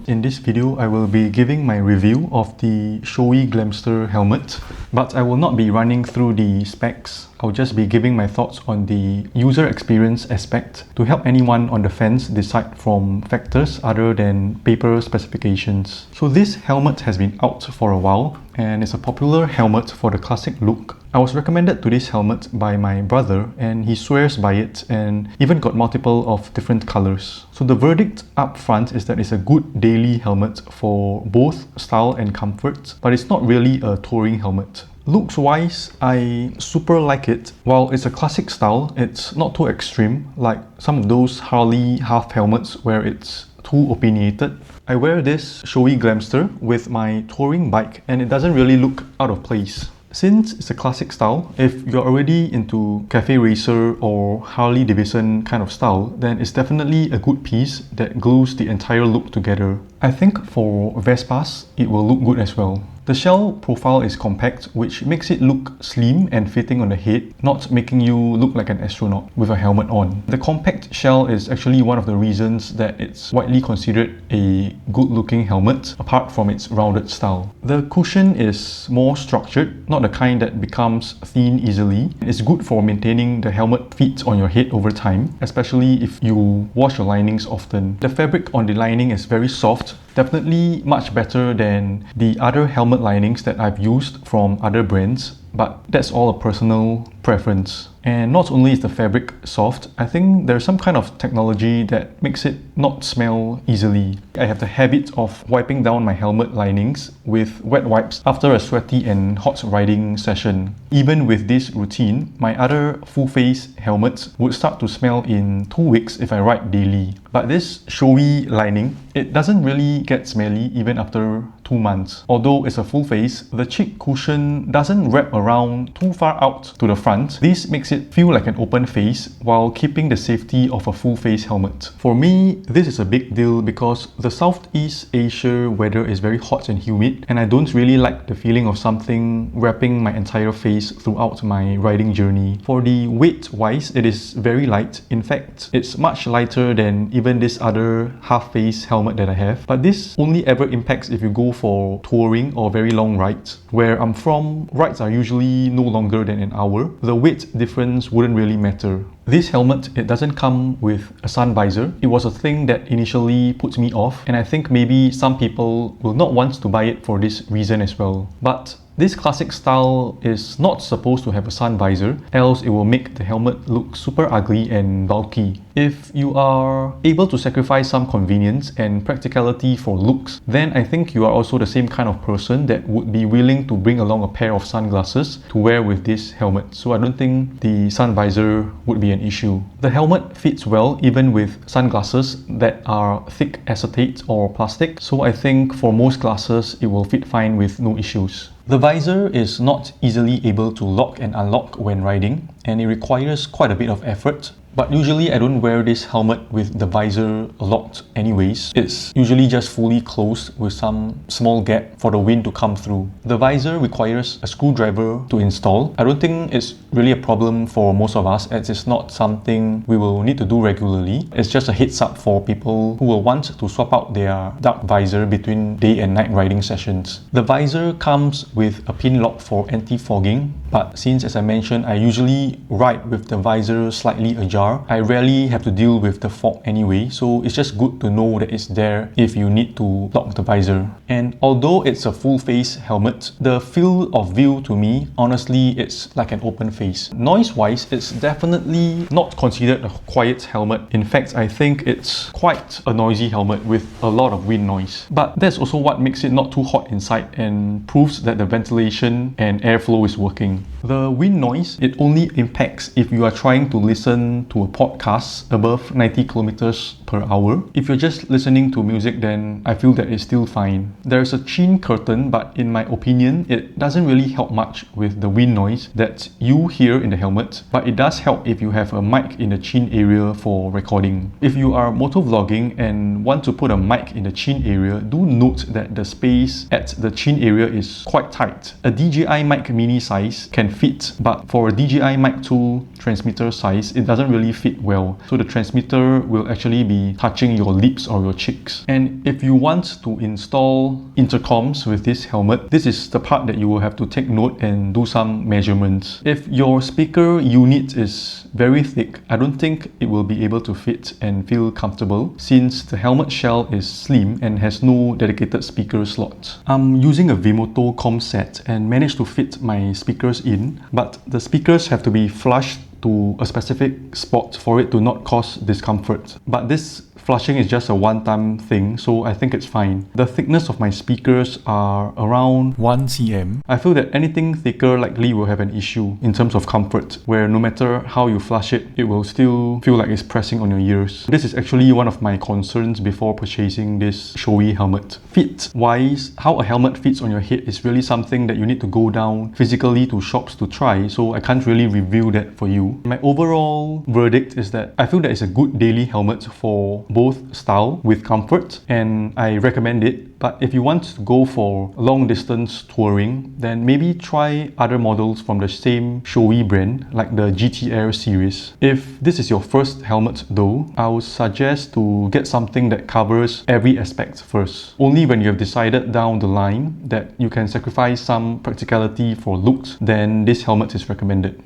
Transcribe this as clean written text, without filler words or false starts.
In this video, I will be giving my review of the Shoei Glamster helmet, but I will not be running through the specs. I'll just be giving my thoughts on the user experience aspect to help anyone on the fence decide from factors other than paper specifications. So this helmet has been out for a while and it's a popular helmet for the classic look. I was recommended to this helmet by my brother and he swears by it and even got multiple of different colors. So the verdict up front is that it's a good daily helmet for both style and comfort, but it's not really a touring helmet. Looks wise, I super like it. While it's a classic style, it's not too extreme like some of those Harley half helmets where it's too opinionated. I wear this Shoei Glamster with my touring bike and it doesn't really look out of place. Since it's a classic style, if you're already into cafe racer or Harley Davidson kind of style, then it's definitely a good piece that glues the entire look together. I think for Vespas, it will look good as well. The shell profile is compact, which makes it look slim and fitting on the head, not making you look like an astronaut with a helmet on. The compact shell is actually one of the reasons that it's widely considered a good-looking helmet, apart from its rounded style. The cushion is more structured, not the kind that becomes thin easily. It's good for maintaining the helmet fit on your head over time, especially if you wash your linings often. The fabric on the lining is very soft, definitely much better than the other helmet linings that I've used from other brands, but that's all a personal preference. And not only is the fabric soft, I think there's some kind of technology that makes it not smell easily. I have the habit of wiping down my helmet linings with wet wipes after a sweaty and hot riding session. Even with this routine, my other full-face helmets would start to smell in 2 weeks if I ride daily. But this Shoei lining, it doesn't really get smelly even after 2 months. Although it's a full face, the cheek cushion doesn't wrap around too far out to the front. This makes it feel like an open face while keeping the safety of a full face helmet. For me, this is a big deal because the Southeast Asia weather is very hot and humid and I don't really like the feeling of something wrapping my entire face throughout my riding journey. For the weight wise, it is very light. In fact, it's much lighter than even this other half face helmet that I have. But this only ever impacts if you go for touring or very long rides. Where I'm from, rides are usually no longer than an hour. The weight difference wouldn't really matter. This helmet, it doesn't come with a sun visor. It was a thing that initially puts me off and I think maybe some people will not want to buy it for this reason as well. But this classic style is not supposed to have a sun visor, else it will make the helmet look super ugly and bulky. If you are able to sacrifice some convenience and practicality for looks, then I think you are also the same kind of person that would be willing to bring along a pair of sunglasses to wear with this helmet. So I don't think the sun visor would be an issue. The helmet fits well even with sunglasses that are thick acetate or plastic, so I think for most glasses it will fit fine with no issues. The visor is not easily able to lock and unlock when riding, and it requires quite a bit of effort. But usually I don't wear this helmet with the visor locked anyways. It's usually just fully closed with some small gap for the wind to come through. The visor requires a screwdriver to install. I don't think it's really a problem for most of us as it's not something we will need to do regularly. It's just a heads up for people who will want to swap out their dark visor between day and night riding sessions. The visor comes with a pin lock for anti-fogging, but since, as I mentioned, I usually ride with the visor slightly ajar, I rarely have to deal with the fog anyway, so it's just good to know that it's there if you need to lock the visor. And although it's a full face helmet, the field of view to me, honestly, it's like an open face. Noise wise, it's definitely not considered a quiet helmet. In fact, I think it's quite a noisy helmet with a lot of wind noise. But that's also what makes it not too hot inside and proves that the ventilation and airflow is working. The wind noise, it only impacts if you are trying to listen to a podcast above 90 kilometers per hour. If you're just listening to music, then I feel that it's still fine. There's a chin curtain, but in my opinion, it doesn't really help much with the wind noise that you hear in the helmet, but it does help if you have a mic in the chin area for recording. If you are motovlogging and want to put a mic in the chin area, do note that the space at the chin area is quite tight. A DJI mic mini size can fit, but for a DJI Mic 2 transmitter size, it doesn't really fit well. So the transmitter will actually be touching your lips or your cheeks. And if you want to install intercoms with this helmet, this is the part that you will have to take note and do some measurements. If your speaker unit is very thick, I don't think it will be able to fit and feel comfortable since the helmet shell is slim and has no dedicated speaker slot. I'm using a Vimoto com set and managed to fit my speakers in, but the speakers have to be flushed to a specific spot for it to not cause discomfort. But this flushing is just a one-time thing, so I think it's fine. The thickness of my speakers are around 1 cm. I feel that anything thicker likely will have an issue in terms of comfort, where no matter how you flush it, it will still feel like it's pressing on your ears. This is actually one of my concerns before purchasing this Shoei helmet. Fit-wise, how a helmet fits on your head is really something that you need to go down physically to shops to try, so I can't really review that for you. My overall verdict is that I feel that it's a good daily helmet for both style with comfort, and I recommend it. But if you want to go for long distance touring, then maybe try other models from the same Shoei brand, like the GT Air series. If this is your first helmet though, I would suggest to get something that covers every aspect first. Only when you have decided down the line that you can sacrifice some practicality for looks, then this helmet is recommended.